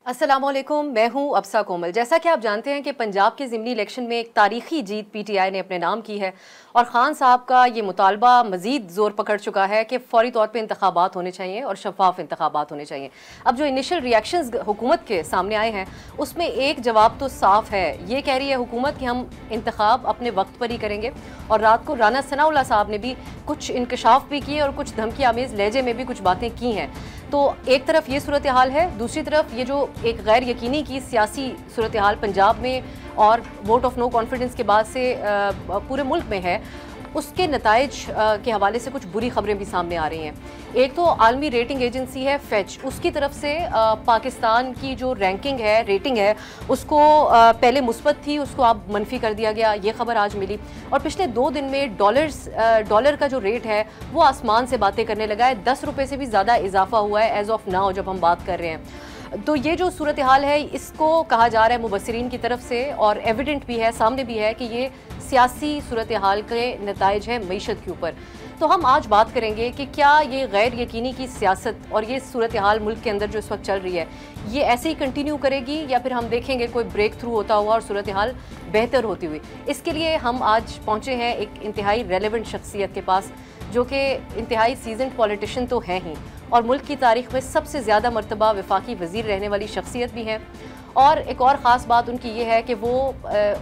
अस्सलामुअलैकुम, मैं हूं अब्सा कोमल। जैसा कि आप जानते हैं कि पंजाब के ज़िमनी इलेक्शन में एक तारीखी जीत पीटीआई ने अपने नाम की है और ख़ान साहब का ये मुतालबा मज़ीद ज़ोर पकड़ चुका है कि फ़ौरी तौर पे इंतखाबात होने चाहिए और शफाफ इंतखाबात होने चाहिए। अब जो इनिशियल रिएक्शंस हुकूमत के सामने आए हैं उसमें एक जवाब तो साफ़ है। ये कह रही है हुकूमत कि हम इंतखाब अपने वक्त पर ही करेंगे और रात को राना सनाउल्लाह साहब ने भी कुछ इंकशाफ भी किए और कुछ धमकी आमेज़ लहजे में भी कुछ बातें की हैं। तो एक तरफ ये सूरत हाल है, दूसरी तरफ ये जो एक गैर यकीनी की सियासी सूरत हाल पंजाब में और वोट ऑफ नो कॉन्फिडेंस के बाद से पूरे मुल्क में है, उसके नताइज के हवाले से कुछ बुरी खबरें भी सामने आ रही हैं। एक तो आलमी रेटिंग एजेंसी है फेच, उसकी तरफ से पाकिस्तान की जो रैंकिंग है, रेटिंग है, उसको पहले मुस्बत थी, उसको अब मनफी कर दिया गया। ये खबर आज मिली। और पिछले 2 दिन में डॉलर का जो रेट है वो आसमान से बातें करने लगा है। 10 रुपये से भी ज़्यादा इजाफा हुआ है एज ऑफ नाउ जब हम बात कर रहे हैं। तो ये जो सूरत हाल है इसको कहा जा रहा है मुबस्सिरीन की तरफ से, और एविडेंट भी है, सामने भी है कि ये सियासी सूरत हाल के नताइज हैं मईशत के ऊपर। तो हम आज बात करेंगे कि क्या ये गैर यकीनी की सियासत और ये सूरत हाल मुल्क के अंदर जो इस वक्त चल रही है ये ऐसे ही कंटिन्यू करेगी या फिर हम देखेंगे कोई ब्रेक थ्रू होता हुआ और सूरत हाल बेहतर होती हुई। इसके लिए हम आज पहुँचे हैं एक इंतहाई रेलेवेंट शख्सियत के पास जो कि इंतहाई सीजन पॉलिटिशियन तो हैं ही और मुल्क की तारीख में सबसे ज़्यादा मरतबा वफाकी वज़ीर रहने वाली शख्सियत भी हैं। और एक और ख़ास बात उनकी ये है कि वो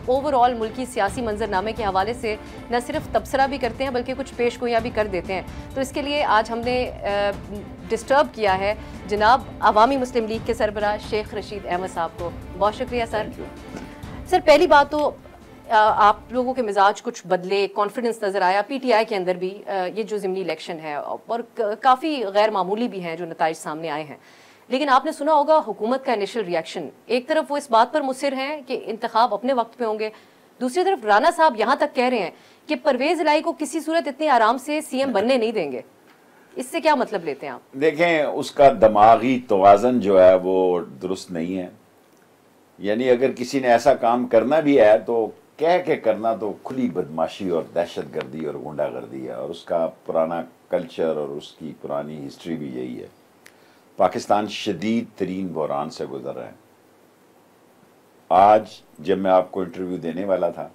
ओवरऑल मुल्की सियासी मंजरनामे के हवाले से न सिर्फ तबसरा भी करते हैं बल्कि कुछ पेशगोइयाँ भी कर देते हैं। तो इसके लिए आज हमने डिस्टर्ब किया है जनाब अवामी मुस्लिम लीग के सरबराह शेख रशीद अहमद साहब को। बहुत शुक्रिया सर। सर, पहली बात तो आप लोगों के मिजाज कुछ बदले, कॉन्फिडेंस नज़र आया पीटीआई के अंदर भी। ये जो ज़िमनी इलेक्शन है और काफ़ी गैर मामूली भी हैं जो नताइज सामने आए हैं, लेकिन आपने सुना होगा हुकूमत का इनिशियल रिएक्शन। एक तरफ वो इस बात पर मुसिर हैं कि इंतखाब अपने वक्त पे होंगे, दूसरी तरफ राना साहब यहाँ तक कह रहे हैं कि परवेज़ इलाही को किसी सूरत इतने आराम से सीएम बनने नहीं देंगे। इससे क्या मतलब लेते हैं आप? देखें, उसका दिमागी तवाज़न जो है वो दुरुस्त नहीं है। यानी अगर किसी ने ऐसा काम करना भी है तो कह के करना तो खुली बदमाशी और दहशत गर्दी और गुंडागर्दी है, और उसका पुराना कल्चर और उसकी पुरानी हिस्ट्री भी यही है। पाकिस्तान शदीद तरीन बहरान से गुजर रहा है। आज जब मैं आपको इंटरव्यू देने वाला था,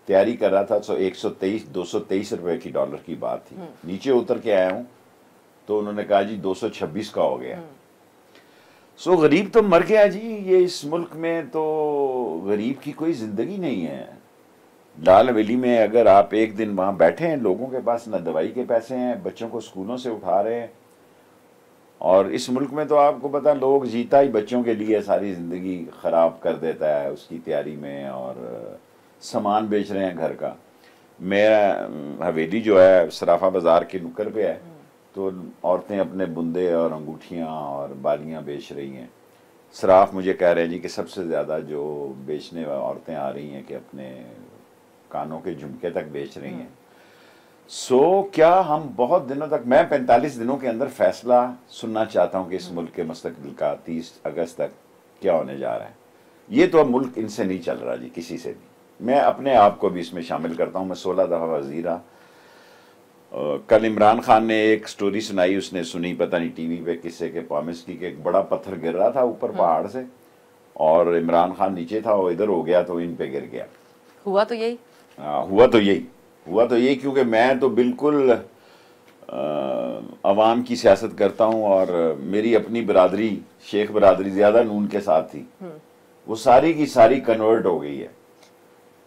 तैयारी कर रहा था, तो 223 रुपए की डॉलर की बात थी। नीचे उतर के आया हूँ तो उन्होंने कहा जी 226 का हो गया। सो गरीब तो मर गया जी। ये इस मुल्क में तो गरीब की कोई जिंदगी नहीं है। लाल हवेली में अगर आप एक दिन वहाँ बैठे हैं, लोगों के पास न दवाई के पैसे हैं, बच्चों को स्कूलों से उठा रहे हैं, और इस मुल्क में तो आपको पता, लोग जीता ही बच्चों के लिए सारी ज़िंदगी ख़राब कर देता है उसकी तैयारी में, और सामान बेच रहे हैं घर का। मेरा हवेली जो है सराफा बाज़ार के नुक्कड़ पे है, तो औरतें अपने बुंदे और अंगूठियाँ और बालियाँ बेच रही हैं। सराफ मुझे कह रहे हैं जी कि सबसे ज़्यादा जो बेचने वाली औरतें आ रही हैं कि अपने कानों के झुमके तक बेच रही हैं। सो क्या हम बहुत दिनों तक, मैं 45 दिनों के अंदर फैसला सुनना चाहता हूँ कि इस मुल्क के मुस्तकबिल का 30 अगस्त तक क्या होने जा रहा है। ये तो अब मुल्क इनसे नहीं चल रहा जी, किसी से भी। मैं अपने आप को भी इसमें शामिल करता हूँ। मैं 16 दफ़ा वज़ीर रहा। कल इमरान खान ने एक स्टोरी सुनाई, उसने सुनी पता नहीं टीवी पे किससे के प्रॉमिस की कि एक बड़ा पत्थर गिर रहा था ऊपर पहाड़ से और इमरान खान नीचे था, वो इधर हो गया तो इन पे गिर गया। हुआ तो यही। हुआ तो यही क्योंकि मैं तो बिल्कुल अवाम की सियासत करता हूँ, और मेरी अपनी बरादरी, शेख बरादरी ज़्यादा नून के साथ थी, वो सारी की सारी कन्वर्ट हो गई है।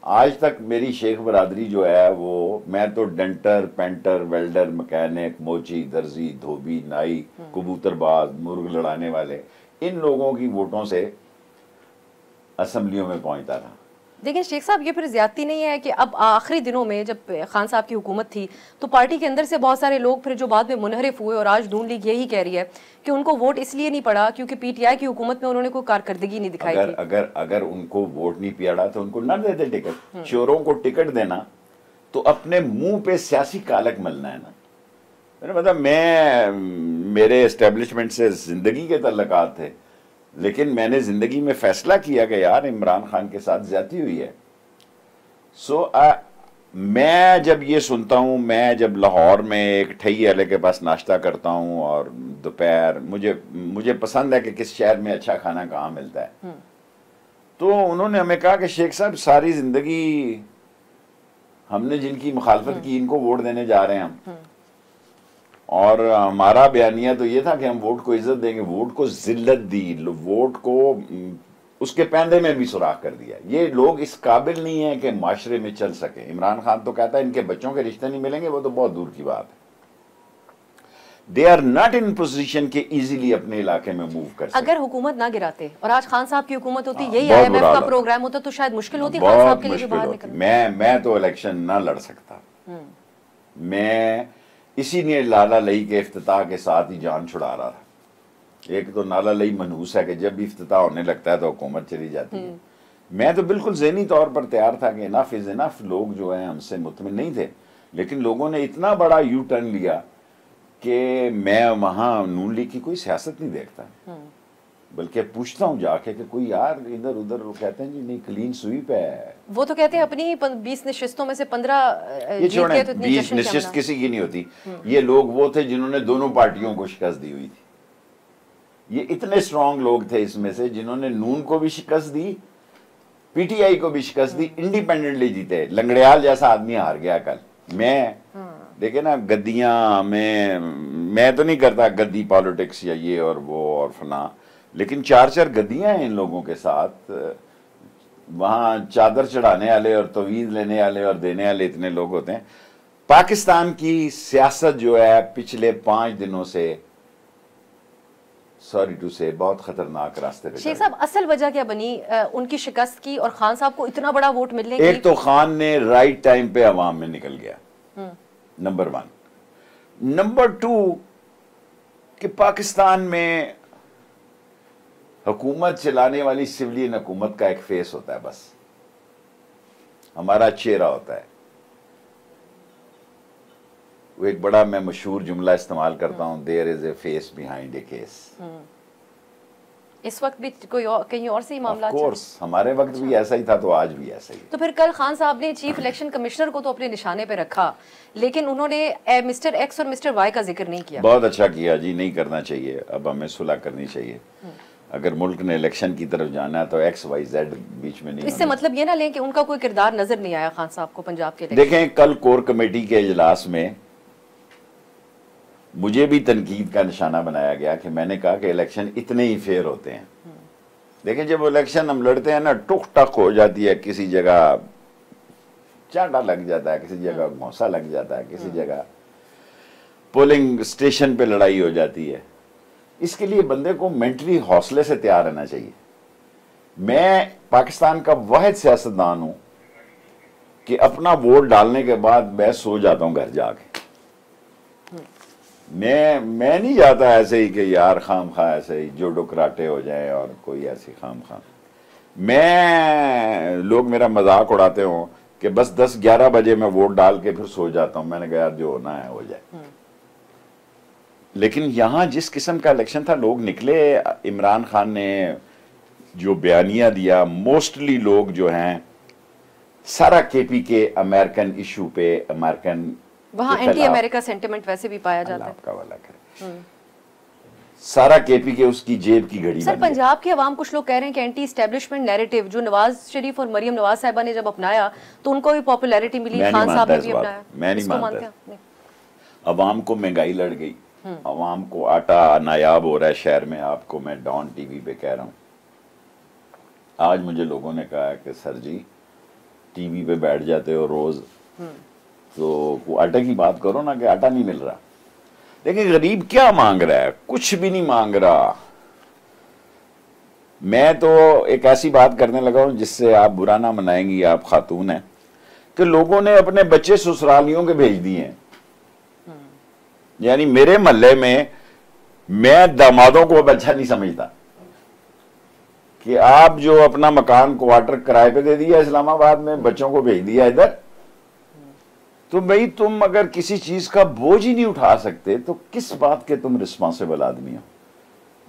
आज तक मेरी शेख बरादरी जो है वो, मैं तो डेंटर, पेंटर, वेल्डर, मैकेनिक, मोची, दर्जी, धोबी, नाई, कबूतरबाज, मुर्ग लड़ाने वाले, इन लोगों की वोटों से असम्बलियों में पहुंचता रहा। देखिए शेख साहब, ये फिर ज्यादती नहीं है कि अब आखिरी दिनों में जब खान साहब की हुकूमत थी तो पार्टी के अंदर से बहुत सारे लोग फिर जो बाद में मुनहरिफ हुए, और आज नून लीग यही कह रही है कि उनको वोट इसलिए नहीं पड़ा क्योंकि पीटीआई की हुकूमत में उन्होंने कोई कारकर्दगी नहीं दिखाई थी। अगर उनको वोट नहीं पड़ा तो उनको ना देते टिकट। चोरों को टिकट देना तो अपने मुंह पे सियासी कालक मलना है ना। मतलब मेरे एस्टेब्लिशमेंट से जिंदगी के तल्लुकात थे, लेकिन मैंने जिंदगी में फैसला किया कि यार इमरान खान के साथ ज्यादती हुई है। सो मैं जब ये सुनता हूँ, मैं जब लाहौर में एक ठई वाले के पास नाश्ता करता हूँ और दोपहर, मुझे पसंद है कि किस शहर में अच्छा खाना कहाँ मिलता है, तो उन्होंने हमें कहा कि शेख साहब सारी जिंदगी हमने जिनकी मुखालफत की इनको वोट देने जा रहे हैं हम, और हमारा बयानिया तो ये था कि हम वोट को इज्जत देंगे। वोट को जिल्लत दी, वोट को उसके पैंदे में भी सुराख कर दिया। ये लोग इस काबिल नहीं है कि माशरे में चल सके। इमरान खान तो कहता है इनके बच्चों के रिश्ते नहीं मिलेंगे, वो तो बहुत दूर की बात है। They are not in position के इजीली अपने इलाके में मूव कर सके। अगर हुकूमत ना गिराते और आज खान साहब की हुकूमत होती, यही IMF का प्रोग्राम होता, तो शायद मुश्किल होती खान साहब के लिए बाहर निकलना। मैं तो इलेक्शन ना लड़ सकता। मैं इसीलिए लाला लई के इफ्तिताह के साथ ही जान छुड़ा रहा था। एक तो नाला लई मनहूस है कि जब भी इफ्तिताह होने लगता है तो हुकूमत चली जाती है। मैं तो बिल्कुल ज़हनी तौर पर तैयार था कि इनफ इज इनफ, लोग जो हैं हमसे मुतमिन नहीं थे, लेकिन लोगों ने इतना बड़ा यू टर्न लिया कि मैं वहाँ नून लीग की कोई सियासत नहीं देखता, बल्कि पूछता हूँ जाके कि कोई यार इधर उधर, वो कहते हैं जी नहीं क्लीन स्वीप है। वो तो कहते हैं अपनी 20 नशिस्तों में से 15 ये छोड़ें, 20 नशिस्त किसी की नहीं होती। ये लोग वो थे जिन्होंने दोनों पार्टियों को शिकस्त दी हुई थी। ये इतने स्ट्रांग लोग थे इसमें से जिन्होंने नून को भी शिकस्त दी, PTI को भी शिकस्त दी, इंडिपेंडेंटली जीते। लंगड़ियाल जैसा आदमी हार गया कल। मैं देखे ना गद्दियां, मैं तो नहीं करता गद्दी पॉलिटिक्स या ये और वो और फना, लेकिन 4 गद्दियां हैं इन लोगों के साथ। वहां चादर चढ़ाने वाले और तवीज़ लेने वाले और देने वाले इतने लोग होते हैं। पाकिस्तान की सियासत जो है पिछले 5 दिनों से, सॉरी टू से, बहुत खतरनाक रास्ते पे। शेख साहब असल वजह क्या बनी उनकी शिकस्त की और खान साहब को इतना बड़ा वोट मिलने की? एक तो खान ने राइट टाइम पे अवाम में निकल गया, नंबर 1। नंबर 2 कि पाकिस्तान में हुकूमत चलाने वाली सिविलियन हुकूमत का एक फेस होता है, बस हमारा चेहरा होता है। वो एक बड़ा मैं मशहूर जुमला इस्तेमाल करता हूँ, there is a face behind a case. इस वक्त भी कोई कहीं और से ही मामला? ऑफ कोर्स हमारे वक्त भी ऐसा ही था, तो आज भी ऐसा ही। तो फिर कल खान साहब ने चीफ इलेक्शन कमिश्नर को तो अपने निशाने पे रखा, लेकिन उन्होंने मिस्टर X और मिस्टर Y का जिक्र नहीं किया। बहुत अच्छा किया जी, नहीं करना चाहिए। अब हमें सुलह करनी चाहिए। अगर मुल्क ने इलेक्शन की तरफ जाना है तो XYZ बीच में नहीं। इससे मतलब ये ना लें कि उनका कोई किरदार नजर नहीं आया खान साहब को पंजाब के। देखें कल कोर कमेटी के इजलास में मुझे भी तनकीद का निशाना बनाया गया कि मैंने कहा कि इलेक्शन इतने ही फेयर होते हैं। देखें जब इलेक्शन हम लड़ते हैं ना, टुक टक हो जाती है, किसी जगह चांटा लग जाता है, किसी जगह घौंसा लग जाता है, किसी जगह पोलिंग स्टेशन पे लड़ाई हो जाती है। इसके लिए बंदे को मेंटली हौसले से तैयार रहना चाहिए। मैं पाकिस्तान का वाहिद सियासतदान हूं कि अपना वोट डालने के बाद मैं सो जाता हूं घर जाके। मैं नहीं जाता ऐसे ही कि यार खाम खा ऐसे ही जोडो कराटे हो जाए और कोई ऐसी खाम खा। मैं लोग मेरा मजाक उड़ाते हो कि बस 10-11 बजे मैं वोट डाल के फिर सो जाता हूं। मैंने कहा यार जो होना है हो जाए। लेकिन यहां जिस किस्म का इलेक्शन था, लोग निकले। इमरान खान ने जो बयानिया दिया, मोस्टली लोग जो हैं सारा KP के अमेरिकन इशू पे, अमेरिकन वहाँ एंटी अमेरिका सेंटिमेंट वैसे भी पाया जाता है। आपका वाला करे सारा KP के उसकी जेब की घड़ी। सर पंजाब के अवाम कुछ लोग कह रहे हैं कि एंटी एस्टेब्लिशमेंट नैरेटिव जो नवाज शरीफ और मरियम नवाज साहिबा ने जब अपनाया तो उनको भी पॉपुलैरिटी मिली, खान साहब ने भी अपनाया। मैं नहीं मानता। अवाम को महंगाई लड़ गई, अवाम को आटा नायाब हो रहा है शहर में। आपको मैं डॉन TV पे कह रहा हूँ, आज मुझे लोगों ने कहा कि सर जी TV पे बैठ जाते हो रोज, तो आटे की बात करो ना कि आटा नहीं मिल रहा। देखिए गरीब क्या मांग रहा है, कुछ भी नहीं मांग रहा। मैं तो एक ऐसी बात करने लगा हूं जिससे आप बुरा ना मनाएंगी, आप खातून हैं, कि लोगों ने अपने बच्चे ससुरालियों के भेज दिए हैं। यानी मेरे मोहल्ले में मैं दामादों को अब अच्छा नहीं समझता कि आप जो अपना मकान क्वार्टर किराए पे दे दिया इस्लामाबाद में, बच्चों को भेज दिया इधर। तो भाई तुम अगर किसी चीज का बोझ ही नहीं उठा सकते तो किस बात के तुम रिस्पॉन्सिबल आदमी हो।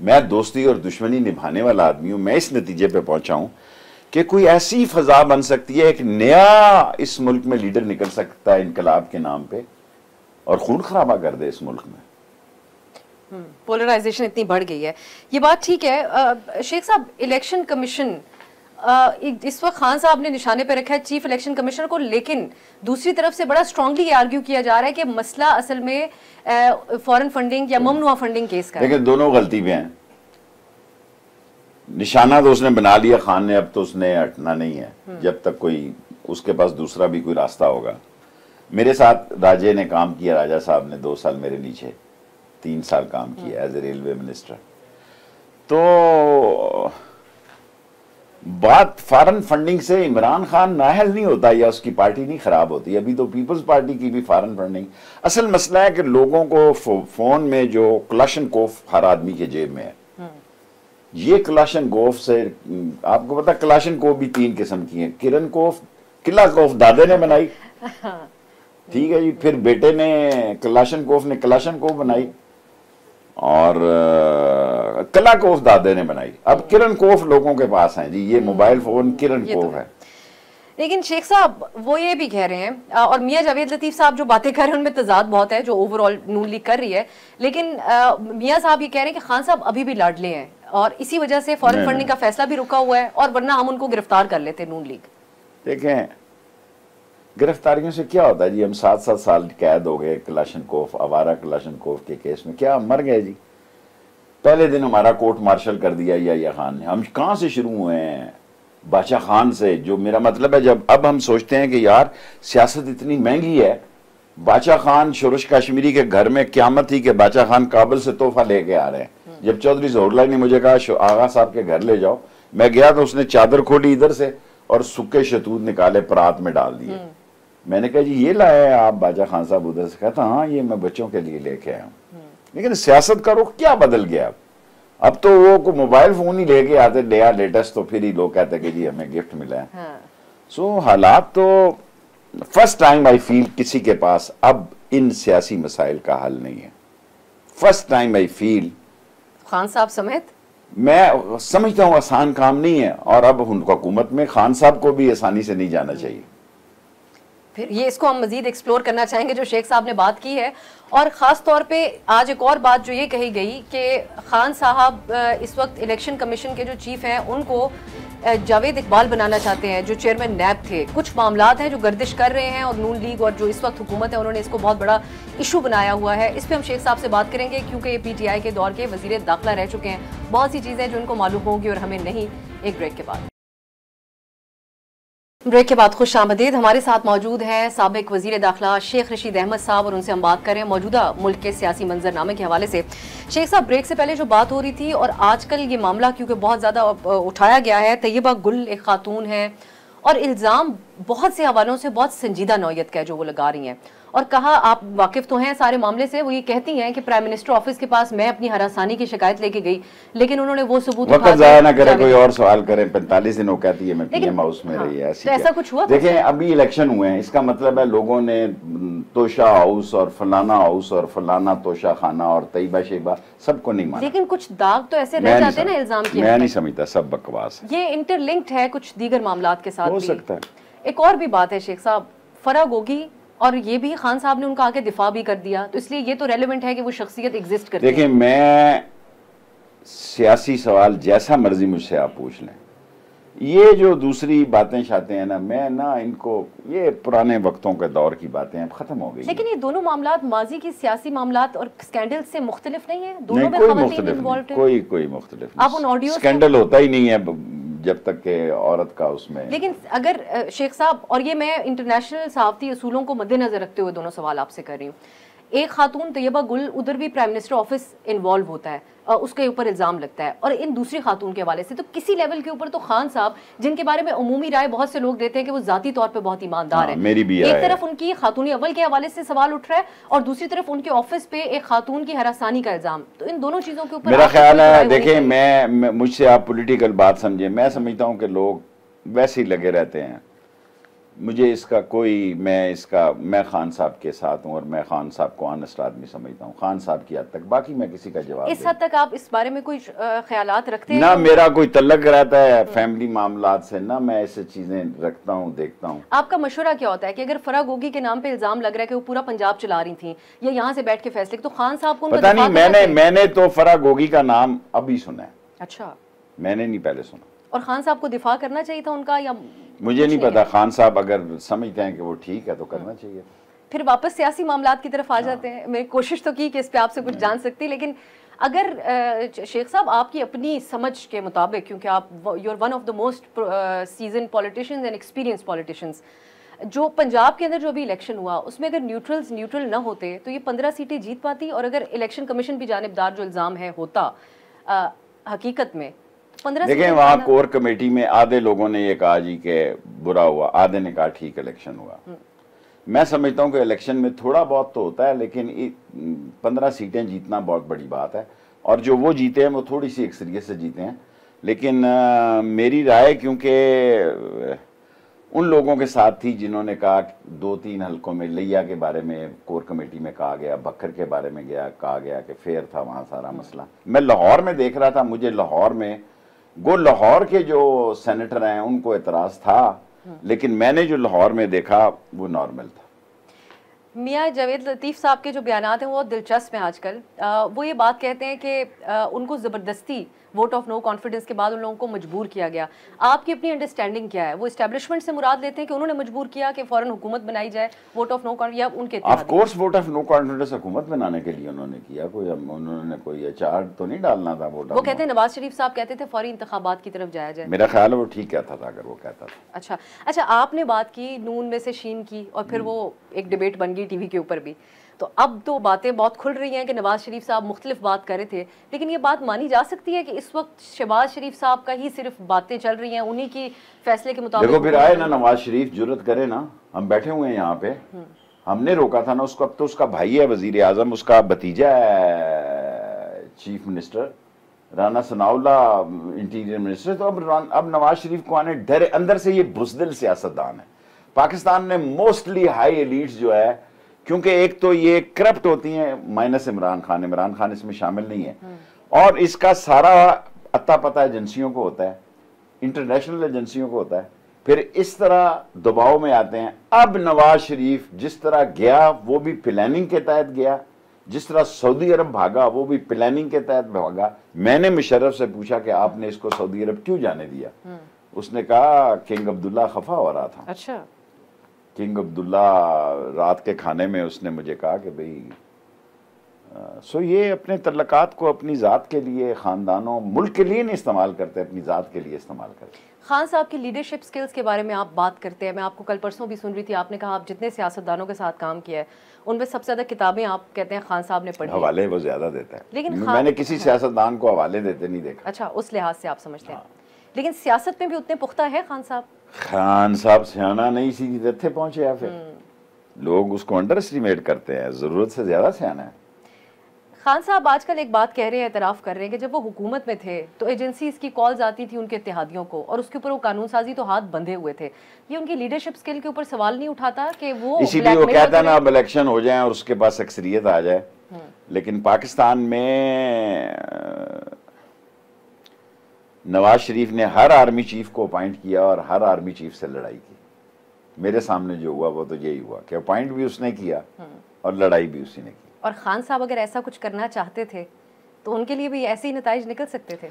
मैं दोस्ती और दुश्मनी निभाने वाला आदमी हूं। मैं इस नतीजे पे पहुंचा हूं कि कोई ऐसी फजा बन सकती है, एक नया इस मुल्क में लीडर निकल सकता है इनकलाब के नाम पे और खून खराबा कर दे इस मुल्क में। पोलराइजेशन इतनी बढ़ गई है, ये बात ठीक है। शेख साहब, इलेक्शन कमीशन इस वक्त खान साहब ने निशाने पे रखा है चीफ इलेक्शन कमिश्नर को, लेकिन दूसरी तरफ से बड़ा स्ट्रांगली ये आर्ग्यू किया जा रहा है कि मसला असल में फॉरेन फंडिंग या ममनुआ फंडिंग केस का है। लेकिन दोनों गलती पे हैं। निशाना तो उसने बना लिया खान ने, अब तो उसने हटना नहीं है जब तक कोई उसके पास दूसरा भी कोई रास्ता होगा। मेरे साथ राजे ने काम किया, राजा साहब ने 2 साल मेरे नीचे 3 साल काम किया एज ए रेलवे मिनिस्टर। तो बात फॉरेन फंडिंग से इमरान खान नाअहल नहीं होता या उसकी पार्टी नहीं खराब होती। अभी तो पीपल्स पार्टी की भी फॉरेन फंडिंग, असल मसला है कि लोगों को फोन में जो क्लाशनकोफ हर आदमी के जेब में है, ये क्लाशनकोफ से आपको पता, क्लाशनकोफ भी 3 किस्म की है। किरणकोफ, किलाकोफ दादे ने बनाई, ठीक है जी, फिर बेटे ने क्लाशनकोफ ने क्लाशनकोफ बनाई और कलाकोफ दादे ने बनाई। अब किरणकोफ लोगों के पास हैं जी, ये मोबाइल फोन किरणकोफ है। लेकिन शेख साहब वो ये भी कह रहे हैं, और मियां जावेद लतीफ साहब जो बातें कर रहे हैं उनमें तजाद बहुत है जो ओवरऑल नून लीग कर रही है, लेकिन मियां साहब ये कह रहे हैं कि खान साहब अभी भी लाडले हैं और इसी वजह से फॉरेन फंडिंग का फैसला भी रुका हुआ है, और वरना हम उनको गिरफ्तार कर लेते नून लीग। देखें, गिरफ्तारियों से क्या होता है जी, हम 7-7 साल कैद हो गए क्लाशनकोफ, आवारा क्लाशनकोफ के केस में, क्या हम मर गए जी? पहले दिन हमारा कोर्ट मार्शल कर दिया या खान ने। हम कहां से शुरू हुए हैं? बादशाह खान से। जो मेरा मतलब है, जब अब हम सोचते हैं कि यार सियासत इतनी महंगी है, बादशाह खान शुरुश कश्मीरी के घर में क्यामत थी कि बादशाह खान काबुल से तोहफा लेके आ रहे हैं। जब चौधरी ज़हूरुल्लाह ने मुझे कहा आगा साहब के घर ले जाओ, मैं गया तो उसने चादर खोली इधर से और सूखे शतूत निकाले परात में डाल दिए। मैंने कहा जी ये लाए आप बादशाह खान साहब उधर से? कहता हाँ ये मैं बच्चों के लिए लेके आया हूँ। लेकिन सियासत का रुख क्या बदल गया? अब तो वो को मोबाइल फोन ही लेके आते नया लेटेस्ट, तो फिर ही लोग कहते कि जी हमें गिफ्ट मिला है। सो हालात तो फर्स्ट टाइम आई फील किसी के पास अब इन सियासी मसाइल का हल नहीं है। First time I feel, Khan साहब समेत मैं समझता हूँ आसान काम नहीं है, और अब उनको हुकूमत में खान साहब को भी आसानी से नहीं जाना चाहिए। फिर ये इसको हम मजीद एक्सप्लोर करना चाहेंगे जो शेख साहब ने बात की है, और ख़ास तौर पे आज एक और बात जो ये कही गई कि खान साहब इस वक्त इलेक्शन कमीशन के जो चीफ हैं उनको जावेद इकबाल बनाना चाहते हैं जो चेयरमैन नैब थे। कुछ मामलात हैं जो गर्दिश कर रहे हैं और नून लीग और जो इस वक्त हुकूमत है उन्होंने इसको बहुत बड़ा इशू बनाया हुआ है। इस पर हम शेख साहब से बात करेंगे क्योंकि ये PTI के दौर के वज़ीर दाखिला रह चुके हैं। बहुत सी चीज़ें जो उनको मालूम होंगी और हमें नहीं। एक ब्रेक के बाद खुश आमदीद। हमारे साथ मौजूद हैं साबिक वज़ीर दाखिला शेख रशीद अहमद साहब और उनसे हम बात करें मौजूदा मुल्क के सियासी मंजरनामे के हवाले से। शेख साहब, ब्रेक से पहले जो बात हो रही थी और आजकल ये मामला क्योंकि बहुत ज़्यादा उठाया गया है, तैयबा गुल एक खातून है और इल्ज़ाम बहुत से हवालों से बहुत संजीदा नौयत का है जो वो लगा रही हैं, और कहा आप वाकिफ तो हैं सारे मामले से, वो ये कहती हैं कि प्राइम मिनिस्टर ऑफिस के पास मैं अपनी हरासानी की शिकायत लेके गई लेकिन उन्होंने वो सबूत वक्त ज़ाया ना करे, कोई और सवाल करें। 45 दिन वो कहती है मैं PM हाउस में रही है। तो ऐसा कुछ हुआ? देखें अभी इलेक्शन हुए हैं, इसका मतलब है लोगों ने तोशा हाउस और फलाना हाउस और फलाना तोशा खाना और तैयबा शेबा सबको नहीं माना। लेकिन कुछ दाग तो ऐसे रह जाते हैं ना इल्जाम के। मैं नहीं समझता, सब बकवास। ये इंटरलिंक्ड है कुछ दीगर मामलात के साथ हो सकता है। एक और भी बात है शेख साहब, फराह गोगी, और ये भी खान साहब ने उनका आके दिफा भी कर दिया, तो इसलिए ये तो रेलेवेंट है कि वो शख्सियत एग्जिस्ट करती है। देखिए, मैं सियासी सवाल जैसा मर्जी मुझसे आप पूछ लें, ये जो दूसरी बातें शाते हैं ना, मैं ना इनको, ये पुराने वक्तों के दौर की बातें अब खत्म हो गई। लेकिन ये दोनों मामलात माजी की सियासी मामलात और स्कैंडल से मुख्तलिफ नहीं है? दोनों नहीं, में कोई खवातीन इन्वॉल्व्ड हैं? कोई मुख्तलिफ आप उन ऑडियो स्कैंडल होता ही नहीं है जब तक के औरत का उसमें। लेकिन अगर शेख साहब, और ये मैं इंटरनेशनल सहाफती असूलों को मद्देनजर रखते हुए दोनों सवाल आपसे कर रही हूँ, एक खातून तैयबा गुल, उधर भी प्राइम मिनिस्टर ऑफिस इन्वॉल्व होता है, उसके ऊपर इल्ज़ाम लगता है, और इन दूसरी खातून के हवाले से तो किसी लेवल के ऊपर तो खान साहब, जिनके बारे में उमूमी राय बहुत से लोग देते हैं कि वो जाती तौर पे बहुत ईमानदार है, मेरी भी एक तरफ उनकी खातूनी अव्वल के हवाले से सवाल उठ रहा है और दूसरी तरफ उनके ऑफिस पे एक खातून की हरासानी का इल्ज़ाम, तो इन दोनों चीज़ों के ऊपर मेरा ख्याल है, देखें मैं मुझसे आप पॉलिटिकल बात समझे, मैं समझता हूँ कि लोग वैसे ही लगे रहते हैं। मुझे इसका मैं खान साहब के साथ हूँ और मैं खान साहब को ऑनेस्ट आदमी समझता हूँ, खान साहब की हद तक। बाकी मैं किसी का जवाब इस हद तक आप इस बारे में कोई ख्यालात रखते हैं? ना मेरा कोई तल्लक रहता है फैमिली मामलात से, ना मैं ऐसे चीजें रखता हूँ, देखता हूँ। आपका मशवरा क्या होता है कि अगर फराह गोगी के नाम पे इल्जाम लग रहा है कि वो पूरा पंजाब चला रही थी या यहाँ से बैठ के फैसले, तो खान साहब को पता नहीं, मैंने तो फराह गोगी का नाम अभी सुना है। अच्छा, मैंने नहीं पहले सुना। और खान साहब को दिफा करना चाहिए था उनका, या मुझे नहीं पता। खान साहब अगर समझते हैं कि वो ठीक है तो करना चाहिए। फिर वापस सियासी मामलात की तरफ आ जाते हैं। मैं कोशिश तो की कि इस पे आपसे कुछ जान सकती, लेकिन अगर शेख साहब आपकी अपनी समझ के मुताबिक, क्योंकि आप you are one of the most season politicians and experience politicians, जो पंजाब के अंदर जो अभी इलेक्शन हुआ उसमें अगर न्यूट्रल न होते तो ये 15 सीटें जीत पाती, और अगर इलेक्शन कमीशन भी जानिबदार जो इल्ज़ाम है होता हकीकत में 15 देखें, वहाँ कोर कमेटी में आधे लोगों ने ये कहा जी कि बुरा हुआ, आधे ने कहा ठीक इलेक्शन हुआ। मैं समझता हूँ कि इलेक्शन में थोड़ा बहुत तो होता है, लेकिन 15 सीटें जीतना बहुत बड़ी बात है, और जो वो जीते हैं वो थोड़ी सी अक्सरियत से जीते हैं। लेकिन मेरी राय, क्योंकि उन लोगों के साथ थी जिन्होंने कहा 2-3 हलकों में लिया के बारे में कोर कमेटी में कहा गया, बकर के बारे में कहा गया कि फेयर था वहाँ सारा मसला। मैं लाहौर में देख रहा था, मुझे लाहौर में लाहौर के जो सेनेटर हैं उनको एतराज़ था, लेकिन मैंने जो लाहौर में देखा वो नॉर्मल था। मियाँ जावेद लतीफ़ साहब के जो बयानात हैं वो दिलचस्प हैं आजकल। वो ये बात कहते हैं कि उनको ज़बरदस्ती वोट ऑफ नो कॉन्फिडेंस के बाद उन लोगों को मजबूर किया गया। आपकी अपनी अंडरस्टैंडिंग क्या है? वो इस्टेब्लिशमेंट से मुराद लेते हैं कि उन्होंने मजबूर किया कि फौरन हुकूमत बनाई जाए, वोट ऑफ नो कॉन्फिडेंस, या उनके of course vote of no confidence हुकूमत बनाने के लिए उन्होंने किया। उन्होंने कोई अचार तो नहीं डालना था वोट। वो कहते हैं नवाज शरीफ साहब कहते थे फौरी इंतखाबात की तरफ जाया जाए। मेरा ख्याल है वो ठीक कहता था अगर वो कहता था। अच्छा, आपने बात की नून में से शीन की, और फिर वो एक डिबेट बन गई टीवी के ऊपर भी। तो अब तो बातें बहुत खुल रही हैं कि नवाज शरीफ साहब मुख्तलिफ बात कर रहे थे, लेकिन ये बात मानी जा सकती है कि इस वक्त शहबाज शरीफ साहब का ही सिर्फ बातें चल रही हैं, उन्हीं की फैसले के मुताबिक। देखो, फिर आए ना नवाज शरीफ, जुर्रत करे ना, हम बैठे हुए हैं यहाँ पे, हमने रोका था ना उसको। अब तो उसका भाई है वजीर आजम, उसका भतीजा है chief minister, Rana Sanaullah interior minister. तो अब नवाज शरीफ को आने डरे, अंदर से ये बुज़दिल सियासतदान है। पाकिस्तान में मोस्टली हाई एलीट्स जो है, क्योंकि एक तो ये करप्ट होती हैं, माइनस इमरान खान इसमें शामिल नहीं है, और इसका सारा अता पता एजेंसियों को होता है, इंटरनेशनल एजेंसियों को होता है। फिर इस तरह दबाव में आते हैं। अब नवाज शरीफ जिस तरह गया वो भी प्लानिंग के तहत गया, जिस तरह सऊदी अरब भागा वो भी प्लानिंग के तहत भागा। मैंने मुशर्रफ से पूछा कि आपने इसको सऊदी अरब क्यों जाने दिया? उसने कहा किंग अब्दुल्ला खफा हो रहा था। अच्छा, किंग अब्दुल्ला रात के खाने में उसने मुझे कहा कि भाई सो ये अपने तल्लकात को अपनी ज़ात के लिए, ख़ानदानों, मुल्क के लिए नहीं इस्तेमाल करते, अपनी ज़ात के लिए इस्तेमाल करते। खान साहब की लीडरशिप स्किल्स के बारे में आप बात करते हैं। मैं आपको कल परसों भी सुन रही थी, आपने कहा आप जितने सियासतदानों के साथ काम किया है उनमें सबसे ज़्यादा किताबें आप कहते हैं खान साहब ने पढ़ी। हवाले वो ज़्यादा देता है, लेकिन मैंने किसी सियासतदान को हवाले देते नहीं देखा। अच्छा, उस लिहाज से आप समझते हैं। लेकिन सियासत में भी उतने पुख्ता है खान साहब? खान साहब सियाना नहीं, सीधी तथे पहुंचे, या फिर लोग उसको अंडर एस्टिमेट करते हैं, ज़रूरत से ज़्यादा सियाना है। खान साहब आजकल एक बात कह रहे हैं, एतराफ़ कर रहे हैं कि जब वो हुकूमत में थे तो एजेंसीज की कॉल्स आती थी उनके इत्तेहादियों को, और उसके ऊपर वो कानून साजी तो हाथ बंधे हुए थे। ये उनकी लीडरशिप स्किल के ऊपर सवाल नहीं उठाता कि वो, इसीलिए वो कहता है ना अब इलेक्शन हो जाए और उसके पास अक्सरियत आ जाए। लेकिन पाकिस्तान में नवाज शरीफ ने हर आर्मी चीफ को अपॉइंट किया और हर आर्मी चीफ से लड़ाई की। मेरे सामने जो हुआ वो तो यही हुआ कि अपॉइंट भी उसने किया और लड़ाई भी उसी ने की। और खान साहब अगर ऐसा कुछ करना चाहते थे तो उनके लिए भी ऐसे ही नताइज निकल सकते थे।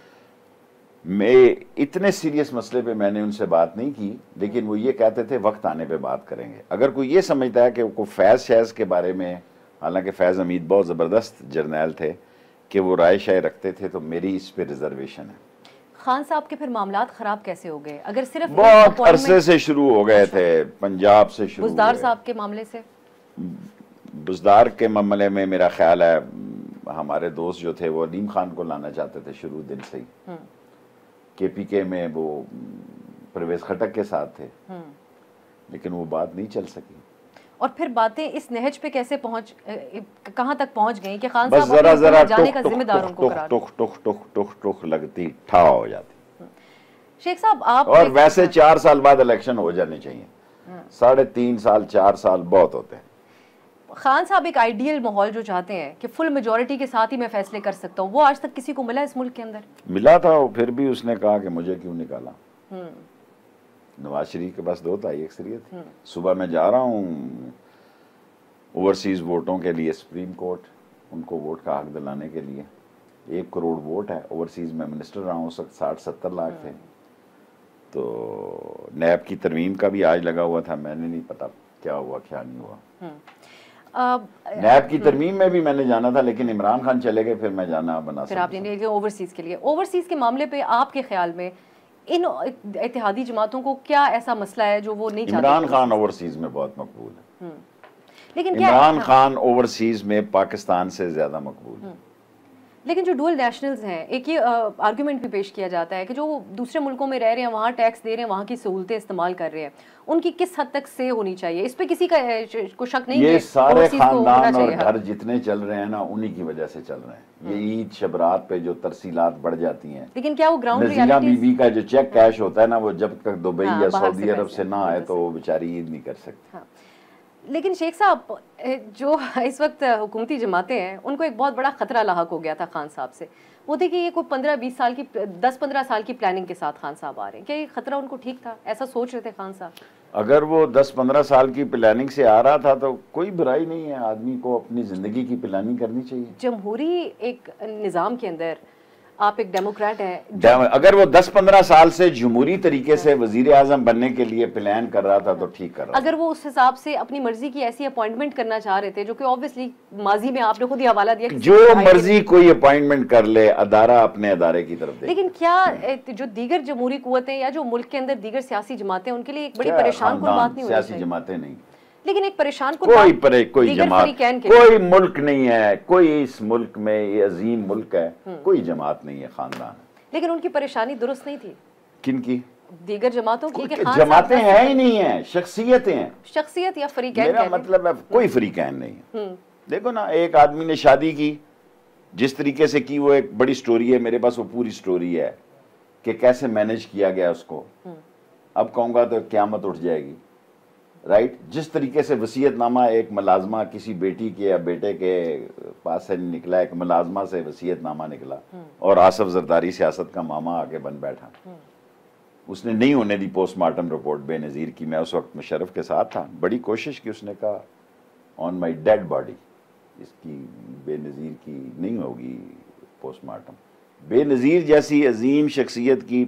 मैं इतने सीरियस मसले पे मैंने उनसे बात नहीं की, लेकिन वो ये कहते थे वक्त आने पे बात करेंगे। अगर कोई ये समझता है कि वो फैज़ शैज़ के बारे में, हालांकि फैज़ हमीद बहुत ज़बरदस्त जर्नैल थे, कि वो राय शाय रखते थे, तो मेरी इस पे रिजर्वेशन है। खान साहब के फिर मामलात खराब कैसे हो गए? अगर सिर्फ बहुत अरसे से शुरू हो गए थे, पंजाब से शुरू। बुज़दार साहब के मामले से, बुज़दार के मामले में मेरा ख्याल है हमारे दोस्त जो थे वो अलीम खान को लाना चाहते थे शुरू दिन से ही। KPK में वो परवेज खटक के साथ थे, लेकिन वो बात नहीं चल सकी। और फिर बातें इस नहज पे कैसे कहां तक पहुंच गई कि खान साहब जरा जरा जाने का जिम्मेदार उनको करार टुक लगती, ठा हो जाती। शेख साहब आप और वैसे 4 साल बाद इलेक्शन हो जाने चाहिए। 3.5 साल 4 साल बहुत होते हैं। खान साहब एक आइडियल माहौल जो चाहते हैं कि फुल मेजोरिटी के साथ ही मैं फैसले कर सकता हूँ, वो आज तक किसी को मिला इस मुल्क के अंदर? मिला था, फिर भी उसने कहा कि मुझे क्यों निकाला। नवाज शरीफ के पास 2 ताई अक्सरियत। सुबह मैं जा रहा हूँ ओवरसीज वोटों के लिए सुप्रीम कोर्ट, उनको वोट का हक दिलाने के लिए। 1 करोड़ वोट है। ओवरसीज में मिनिस्टर रहा हूँ, उस वक्त 60-70 लाख थे। तो नैब की तरमीम का भी आज लगा हुआ था, मैंने नहीं पता क्या हुआ क्या नहीं हुआ। नैब की तरमीम में भी मैंने जाना था, लेकिन इमरान खान चले गए, फिर मैं जाना बना। फिर आपने ओवरसीज के लिए, ओवरसीज के मामले पे आपके ख्याल में इन इत्तेहादी जमातों को क्या ऐसा मसला है जो वो नहीं चाहते? इमरान खान ओवरसीज में बहुत मकबूल है, लेकिन इमरान खान ओवरसीज में पाकिस्तान से ज्यादा मकबूल है। लेकिन जो डुअल नेशनल्स हैं, एक ये आर्गुमेंट भी पेश किया जाता है कि जो दूसरे मुल्कों में रह रहे हैं, वहाँ टैक्स दे रहे हैं, वहाँ की सहूलतें इस्तेमाल कर रहे हैं, उनकी किस हद तक से होनी चाहिए? इस पे किसी का को शक नहीं है। ये सारे खानदान और घर जितने चल रहे हैं ना, उन्हीं की वजह से चल रहे हैं। ये ईद शबरात पे जो तरसीलात बढ़ जाती हैं, लेकिन क्या वो ग्राउंड नज़ीरा बीबी का जो चेक कैश होता है ना, वो जब तक दुबई या सऊदी अरब से ना आए तो वो बेचारी ईद नहीं कर सकती। लेकिन शेख साहब, जो इस वक्त हुकूमती जमातें हैं, उनको एक बहुत बड़ा खतरा लाहक हो गया था खान साहब से। वो थे कि ये कोई 15-20 साल की 10-15 साल की प्लानिंग के साथ खान साहब आ रहे हैं। क्या ये खतरा उनको ठीक था? ऐसा सोच रहे थे खान साहब? अगर वो 10-15 साल की प्लानिंग से आ रहा था तो कोई बुराई नहीं है, आदमी को अपनी जिंदगी की प्लानिंग करनी चाहिए। जमहूरी एक निज़ाम के अंदर आप एक डेमोक्रेट हैं, अगर वो 10-15 साल से जमहूरी तरीके से वजीर आजम बनने के लिए प्लान कर रहा था तो ठीक कर रहा था। अगर वो उस हिसाब से अपनी मर्जी की ऐसी अपॉइंटमेंट करना चाह रहे थे, जो कि ऑब्वियसली माजी में आपने खुद ही हवाला दिया, जो मर्जी कोई अपॉइंटमेंट कर ले, अदारा अपने अदारे की तरफ दे। लेकिन क्या जो दीगर जमहूरी कुव्वतें या जो मुल्क के अंदर दीगर सियासी जमातें, उनके लिए एक बड़ी परेशान कुन बात नहीं होनी चाहिए? सियासी जमातें नहीं, लेकिन एक परेशान कोई जमात, कोई मुल्क नहीं है, कोई इस मुल्क में, ये अजीम मुल्क है, कोई जमात नहीं है, खानदान। लेकिन उनकी परेशानी दुरुस्त नहीं थी। किनकी? दीगर जमातों की। जमातें हैं ही नहीं है, शख्सियतें हैं। शख्सियत या फरीकैन? मेरा मतलब है कोई फरीकैन नहीं है। देखो ना, एक आदमी ने शादी की, जिस तरीके से की वो एक बड़ी स्टोरी है, मेरे पास वो पूरी स्टोरी है कि कैसे मैनेज किया गया उसको। अब कहूंगा तो क़यामत उठ जाएगी, राइट। जिस तरीके से वसीयतनामा एक मुलाजमा किसी बेटी के या बेटे के पास से निकला, एक मुलाजमा से वसीयतनामा निकला, और आसफ जरदारी सियासत का मामा आके बन बैठा। उसने नहीं होने दी पोस्टमार्टम रिपोर्ट बेनज़ीर की। मैं उस वक्त मुशर्रफ के साथ था, बड़ी कोशिश की। उसने कहा ऑन माई डेड बॉडी, इसकी बेनज़ीर की नहीं होगी पोस्टमार्टम। बेनज़ीर जैसी अजीम शख्सियत की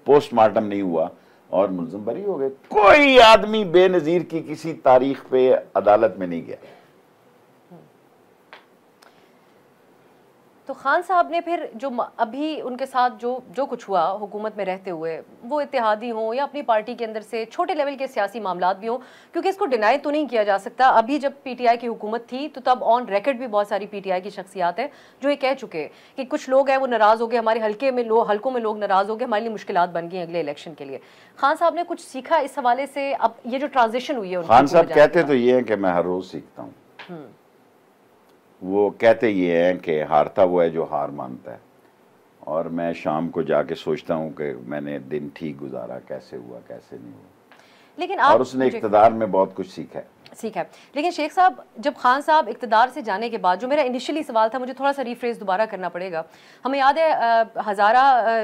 पोस्टमार्टम नहीं हुआ और मुल्ज़िम बरी हो गए। कोई आदमी बेनज़ीर की किसी तारीख पे अदालत में नहीं गया। तो खान साहब ने फिर जो अभी उनके साथ जो कुछ हुआ हुकूमत में रहते हुए, वो इत्तेहादी हों या अपनी पार्टी के अंदर से छोटे लेवल के सियासी मामलात भी हों, क्योंकि इसको डिनाई तो नहीं किया जा सकता। अभी जब पीटीआई की हुकूमत थी तो तब ऑन रिकॉर्ड भी बहुत सारी पीटीआई की शख्सियात हैं जो ये कह चुके हैं कि कुछ लोग हैं वो नाराज़ हो गए, हमारे हल्कों में लोग नाराज़ हो गए, हमारे लिए मुश्किलात बन गई अगले इलेक्शन के लिए। खान साहब ने कुछ सीखा इस हवाले से? अब ये जो ट्रांजिशन हुई है, खान साहब कहते तो ये है कि मैं हर रोज़ सीखता हूँ। वो कहते ये हैं कि हारता वो है जो हार मानता है, और मैं शाम को जाके सोचता हूँ कि मैंने दिन ठीक गुजारा, कैसे हुआ कैसे नहीं हुआ। लेकिन और उसने इक़्तिदार में बहुत कुछ सीखा है। लेकिन शेख साहब, जब खान साहब इक़्तिदार से जाने के बाद, जो मेरा इनिशियली सवाल था, मुझे थोड़ा सा रिफ्रेश दोबारा करना पड़ेगा। हमें याद है हज़ारा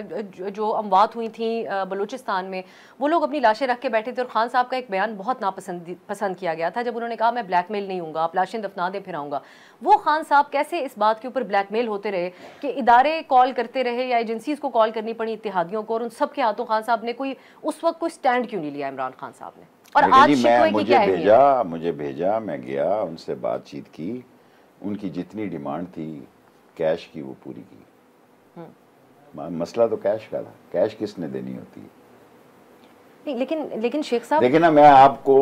जो अमवात हुई थी बलूचिस्तान में, वो लोग अपनी लाशें रख के बैठे थे और खान साहब का एक बयान बहुत पसंद किया गया था, जब उन्होंने कहा मैं ब्लैकमेल नहीं हूँगा, आप लाशें दफना दें फिर आऊँगा। वो खान साहब कैसे इस बात के ऊपर ब्लैकमेल होते रहे कि इदारे कॉल करते रहे या एजेंसीज को कॉल करनी पड़ी इत्तेहादियों को, और उन सब के हाथों खान साहब ने उस वक्त कोई स्टैंड क्यों नहीं लिया इमरान खान साहब ने? और आज मुझे भेजा, मैं गया, उनसे बातचीत की, उनकी जितनी डिमांड थी कैश की वो पूरी की। मसला तो कैश का था, कैश किसने देनी होती है? नहीं, लेकिन शेख साहब देखिए ना, मैं आपको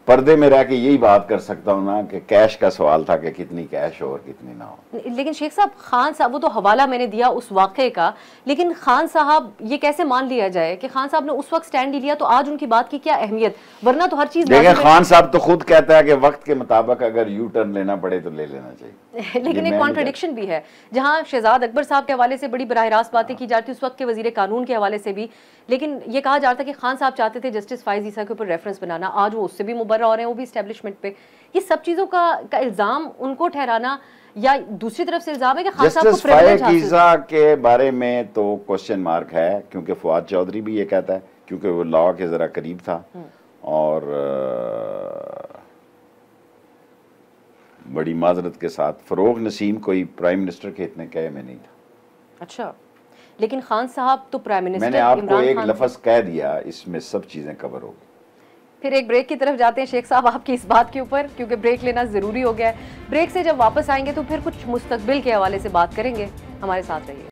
पर्दे में रह के यही बात कर सकता हूँ ना कि कैश का सवाल था कि कितनी कैश हो और कितनी ना हो। लेकिन शेख साहब, खान साहब, वो तो हवाला मैंने दिया उस वाक़े का, लेकिन खान साहब ये कैसे मान लिया जाए कि खान साहब ने उस वक्त स्टैंड लिया तो आज उनकी बात की क्या अहमियत? वरना तो हर चीज देखिए, खान साहब तो खुद कहता है कि वक्त के मुताबिक अगर यू टर्न लेना पड़े तो ले लेना चाहिए। लेकिन एक कॉन्ट्रडिक्शन भी है, जहां शहजाद अकबर साहब के हवाले से बड़ी बराह रास्त बातें की जाती, उस वक्त के वजीर कानून के हवाले से भी, लेकिन ये कहा जाता कि खान साहब चाहते थे जस्टिस फाइज ईसा के ऊपर रेफरेंस बनाना, आज वो उससे भी मुबर्रा हो रहे हैं, वो भी एस्टेब्लिशमेंट पे। ये सब चीजों का इल्जाम उनको ठहराना, या दूसरी तरफ से इल्जाम है कि खान साहब को प्रिविलेज हासिल। जस्टिस फाइज ईसा के बारे में तो क्वेश्चन मार्क है, क्योंकि फवाद चौधरी भी ये कहता है, क्योंकि वो लॉ के जरा करीब था और बड़ी माजरत के साथ फरोग नसीम कोई प्राइम मिनिस्टर के इतने कहे में नहीं था। अच्छा, लेकिन खान साहब तो प्राइम मिनिस्टर, मैंने आपको एक लफ्ज कह दिया, इसमें सब चीजें कवर हो गई। फिर एक ब्रेक की तरफ जाते हैं शेख साहब आपकी इस बात के ऊपर, क्योंकि ब्रेक लेना जरूरी हो गया है। ब्रेक से जब वापस आएंगे तो फिर कुछ मुस्तकबिल के हवाले से बात करेंगे, हमारे साथ रहिए।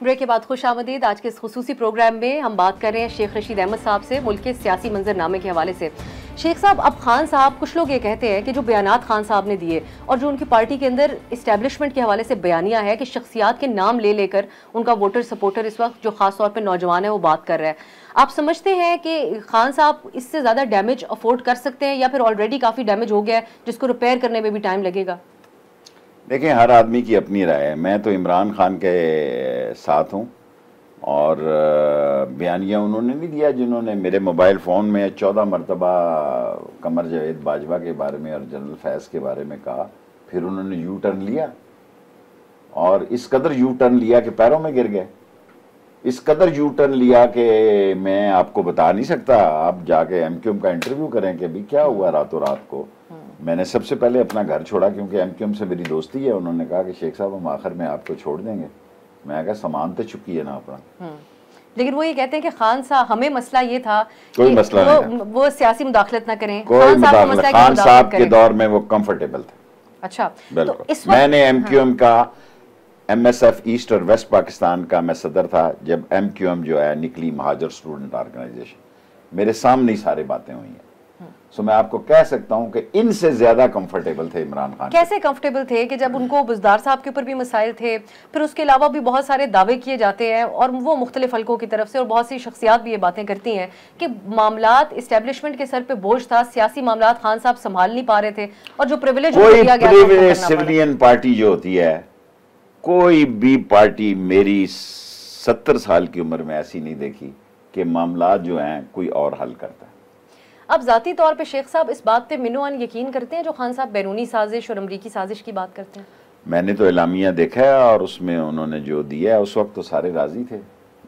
ब्रेक के बाद खुश आमदीद। आज के इस खुसूसी प्रोग्राम में हम बात कर रहे हैं शेख रशीद अहमद साहब से, मुल्क के सियासी मंजरनामे के हवाले से। शेख साहब, अब खान साहब, कुछ लोग ये कहते हैं कि जो बयानात खान साहब ने दिए और जो उनकी पार्टी के अंदर इस्टेब्लिशमेंट के हवाले से बयानियां है कि शख्सियात के नाम ले लेकर उनका वोटर सपोर्टर इस वक्त जो खास तौर पर नौजवान है वो बात कर रहा है, आप समझते हैं कि खान साहब इससे ज़्यादा डैमेज अफोर्ड कर सकते हैं, या फिर ऑलरेडी काफ़ी डैमेज हो गया है जिसको रिपेयर करने में भी टाइम लगेगा? देखिए, हर आदमी की अपनी राय है। मैं तो इमरान खान के साथ हूँ और बयानियाँ उन्होंने नहीं दिया जिन्होंने मेरे मोबाइल फ़ोन में 14 मरतबा कमर जावेद बाजवा के बारे में और जनरल फैज़ के बारे में कहा, फिर उन्होंने यू टर्न लिया और इस कदर यू टर्न लिया कि पैरों में गिर गए, इस कदर यू टर्न लिया कि मैं आपको बता नहीं सकता। आप जाके एमक्यूएम का इंटरव्यू करें कि भी क्या हुआ रातों रात को। मैंने सबसे पहले अपना घर छोड़ा क्योंकि एमक्यूएम से मेरी दोस्ती है। उन्होंने कहा कि शेख साहब हम आखिर में आपको छोड़ देंगे। मैं कहा सामान तो चुकी है ना अपना। लेकिन वो ये कहते हैं कि खान साहब, हमें मसला ये था कोई मसला नहीं था, वो सियासी मुदाखलत ना करें। कोई मुदाखलत, खान साहब के दौर में वो कंफर्टेबल थे। अच्छा, बिल्कुल। मैंने एमक्यूएम का, एमएसएफ ईस्ट और वेस्ट पाकिस्तान का मैं सदर था जब एमक्यूएम जो है निकली महाजर स्टूडेंट ऑर्गेनाइजेशन, मेरे सामने ही सारी बातें हुई हैं। सो मैं आपको कह सकता हूं कि इनसे ज्यादा कंफर्टेबल थे इमरान खान। कैसे कंफर्टेबल थे कि जब उनको बुज़दार साहब के ऊपर भी मसाइल थे, फिर उसके अलावा भी बहुत सारे दावे किए जाते हैं और वो मुख्तलिफ हल्कों की तरफ से, और बहुत सी शख्सियात भी ये बातें करती हैं कि मामलात इस्टेब्लिशमेंट के सर पे बोझ था, सियासी मामलात खान साहब संभाल नहीं पा रहे थे और जो प्रिविलेज दिया गया, सिविलियन पार्टी जो होती है, कोई भी पार्टी मेरी 70 साल की उम्र में ऐसी नहीं देखी कि मामलात जो हैं कोई और हल करता है। अब ज़ाती तौर पे शेख साहब इस बात पे मिनोअन यकीन करते हैं जो खान साहब बैरूनी साजिश और अमरीकी साजिश की बात करते हैं? मैंने तो इलामिया देखा है और उसमें उन्होंने जो दिया है उस वक्त तो सारे राजी थे।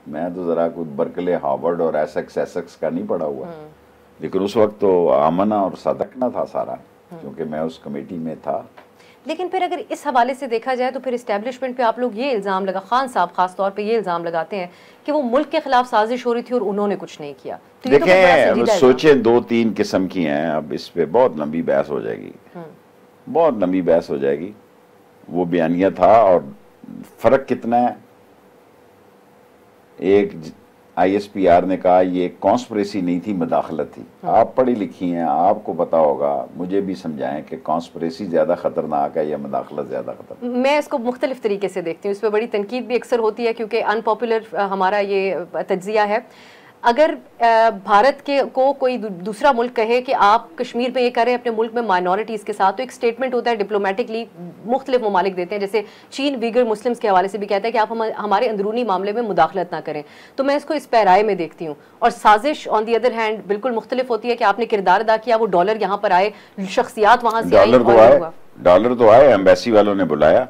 मैं तो ज़रा कुछ बर्कले, हार्वर्ड और एसेक्स का नहीं पढ़ा हुआ, लेकिन उस वक्त तो आमना और सदकना था सारा, क्योंकि मैं उस कमेटी में था। लेकिन फिर अगर इस हवाले से देखा जाए तो फिर इस्टेब्लिशमेंट पे आप लोग ये इल्ज़ाम लगा, खान साहब खास तौर पे ये इल्ज़ाम लगाते हैं कि वो मुल्क के खिलाफ साजिश हो रही थी और उन्होंने कुछ नहीं किया। तो देखें, तो सोचें, 2-3 किस्म की हैं। अब इस पे बहुत लंबी बहस हो जाएगी, बहुत लंबी बहस हो जाएगी। वो बयानिया था और फर्क कितना है। एक ISPR ने कहा ये कॉन्स्पिरेसी नहीं थी, मुदाखलत थी। आप पढ़ी लिखी हैं, आपको पता होगा, मुझे भी समझाएं कि कॉन्स्पिरेसी ज्यादा खतरनाक है या मुदाखलत ज्यादा खतरनाक। मैं इसको मुख्तलिफ तरीके से देखती हूँ, इस पर बड़ी तनकीद भी अक्सर होती है क्योंकि अनपॉपुलर हमारा ये तज्जिया है। अगर भारत के को कोई दूसरा मुल्क कहे कि आप कश्मीर पे ये करें अपने मुल्क में माइनॉरिटीज़ के साथ, तो एक स्टेटमेंट होता है डिप्लोमेटिकली, मुख्तलिफ ममालिक देते हैं। जैसे चीन वीगर मुस्लिम्स के हवाले से भी कहता है कि आप हमारे अंदरूनी मामले में मुदाखलत ना करें। तो मैं इसको इस पैराए में देखती हूँ। और साजिश ऑन दी अदर हैंड बिल्कुल मुख्तलिफ होती है कि आपने किरदार अदा किया, वो डॉलर यहाँ पर आए, शख्सियात वहाँ से आई, डॉलर तो आए, एम्बेसी वालों ने बुलाया,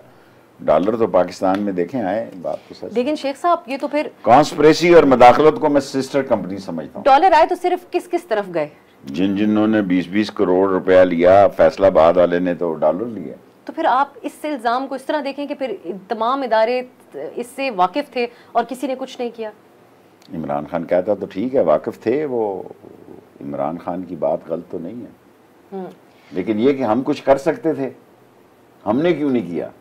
डॉलर तो पाकिस्तान में देखें आए, बात तो सच। लेकिन शेख साहब ये तो फिर कॉन्स्पिरेसी और मुदाखलत को मैं सिस्टर कंपनी समझता हूँ। डॉलर आए तो सिर्फ किस किस तरफ गए? जिन्होंने 20-20 करोड़ रुपया लिया, फैसलाबाद वाले ने तो डॉलर लिया। तो फिर आप इस इल्ज़ाम को इस तरह देखें कि फिर तमाम इदारे इससे वाकिफ थे और किसी ने कुछ नहीं किया। इमरान खान कहता तो ठीक है, वाकिफ थे वो, इमरान खान की बात गलत तो नहीं है, लेकिन ये कि हम कुछ कर सकते थे, हमने क्यों नहीं किया?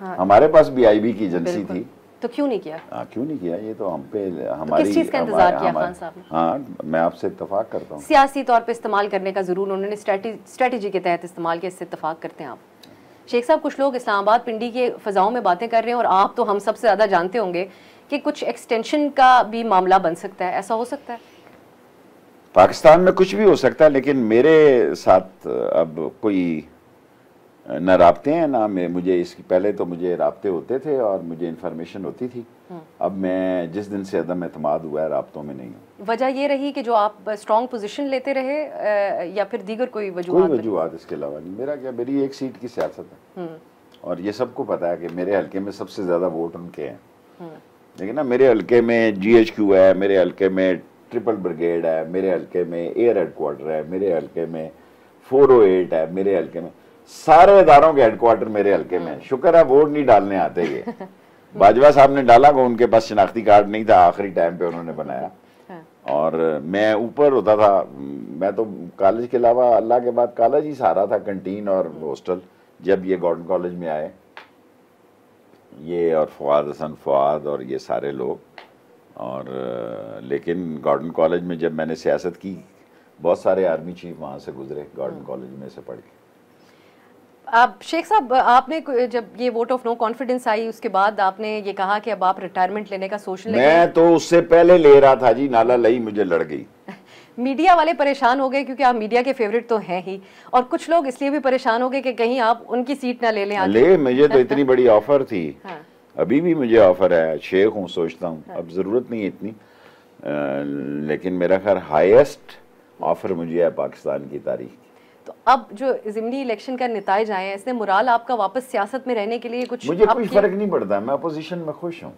हाँ। हमारे पास भी IB की एजेंसी थी, तो क्यों नहीं किया? क्यों नहीं किया? ये तो हम पे हमारी किस चीज़ का इंतजार किया खान साहब ने? हाँ, मैं आपसे इत्तेफाक करता हूँ। सियासी तौर पे इस्तेमाल करने का ज़रूर उन्होंने स्ट्रेटजी के तहत इस्तेमाल किया, इससे इत्तेफाक करते हैं आप? शेख साहब, कुछ लोग इस्लामाबाद पिंडी के फ़ज़ाओं में बातें कर रहे हैं और आप तो हम सबसे ज़्यादा जानते होंगे कि कुछ एक्सटेंशन का भी मामला बन सकता है, ऐसा हो सकता है? पाकिस्तान में कुछ भी हो सकता है, लेकिन मेरे साथ अब कोई न राब्ते हैं ना मुझे इसकी पहले तो मुझे राब्ते होते थे और मुझे इन्फॉर्मेशन होती थी। अब मैं जिस दिन से अदम एतमाद हुआ है राब्तों में नहीं हूँ। वजह ये रही कि जो आप स्ट्रॉन्ग पोजीशन लेते रहे या फिर दीगर कोई वजूहात? इसके अलावा नहीं। मेरा क्या, मेरी एक सीट की सियासत है और ये सबको पता है कि मेरे हल्के में सबसे ज़्यादा वोट उनके हैं। लेकिन ना मेरे हल्के में GHQ है, मेरे हल्के में ट्रिपल ब्रिगेड है, मेरे हल्के में एयर हेडक्वार्टर है, मेरे हल्के में 408 है, मेरे हल्के में सारे इदारों के हेडक्वार्टर मेरे हल्के में। शुक्र है वोट नहीं डालने आते ये। बाजवा साहब ने डाला को उनके पास शनाख्ती कार्ड नहीं था, आखिरी टाइम पे उन्होंने बनाया। और मैं ऊपर होता था, मैं तो कॉलेज के अलावा अल्लाह के बाद कॉलेज ही सहारा था, कैंटीन और हॉस्टल। जब ये गॉर्डन कॉलेज में आए, ये और फवाद हसन फवाद और ये सारे लोग, और लेकिन गॉर्डन कॉलेज में जब मैंने सियासत की, बहुत सारे आर्मी चीफ वहाँ से गुजरे गॉर्डन कॉलेज में से पढ़ के। आप शेख साहब, आपने जब ये वोट ऑफ नो कॉन्फिडेंस आई उसके बाद आपने ये कहा कि अब आप रिटायरमेंट लेने का सोचने लगे। मैं तो उससे पहले ले रहा था जी, नाला लई मुझे लड़ गई। मीडिया वाले परेशान हो गए क्योंकि आप मीडिया के फेवरेट तो हैं ही, और कुछ लोग इसलिए भी परेशान हो गए कि कहीं आप उनकी सीट ना ले लें। ले, मुझे तो इतनी बड़ी ऑफर थी। हाँ। अभी भी मुझे ऑफर है, शेख हूँ, सोचता हूँ अब जरूरत नहीं है इतनी, लेकिन मेरा खैर हाईएस्ट ऑफर मुझे है पाकिस्तान की तारीख। तो अब जो ज़िमनी इलेक्शन का नतीजा आए हैं, इसने मुराल आपका वापस सियासत में रहने के लिए कुछ? मुझे कोई फर्क नहीं पड़ता, मैं अपोजिशन में खुश हूँ।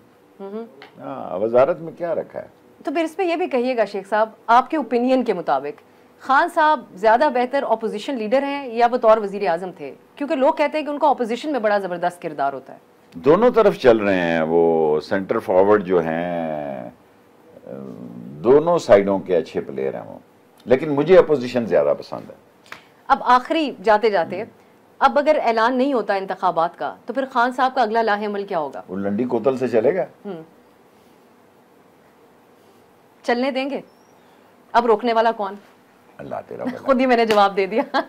वजारत में क्या रखा है? तो फिर इस पे ये भी कहिएगा शेख साहब, आपके ओपिनियन के मुताबिक खान साहब ज्यादा बेहतर अपोजिशन लीडर हैं या बतौर वजीर आजम थे? क्योंकि लोग कहते हैं कि उनका अपोजिशन में बड़ा जबरदस्त किरदार होता है। दोनों तरफ चल रहे हैं वो, सेंटर फॉरवर्ड जो हैं, दोनों साइडों के अच्छे प्लेयर हैं वो, लेकिन मुझे अपोजिशन ज्यादा पसंद है। अब आखिरी जाते जाते, अब अगर ऐलान नहीं होता इंतखाबात का, तो फिर खान साहब का अगला लाहेमल क्या होगा? वो लंडी कोतल से चलेगा। चलने देंगे? अब रोकने वाला कौन? अल्लाह तेरा भला। खुद ही मैंने जवाब दे दिया।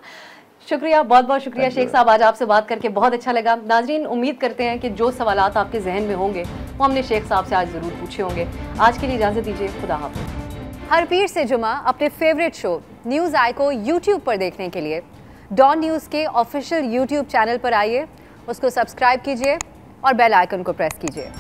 शुक्रिया, बहुत बहुत शुक्रिया शेख साहब, आज आपसे बात करके बहुत अच्छा लगा। नाजरीन, उम्मीद करते हैं कि जो सवालात आपके जहन में होंगे वो हमने शेख साहब से आज ज़रूर पूछे होंगे। आज के लिए इजाज़त दीजिए, खुदा हाफ़िज़। हर पीर से जुमा अपने फेवरेट शो न्यूज़ आई को यूट्यूब पर देखने के लिए डॉन न्यूज़ के ऑफिशियल यूट्यूब चैनल पर आइए, उसको सब्सक्राइब कीजिए और बेल आइकन को प्रेस कीजिए।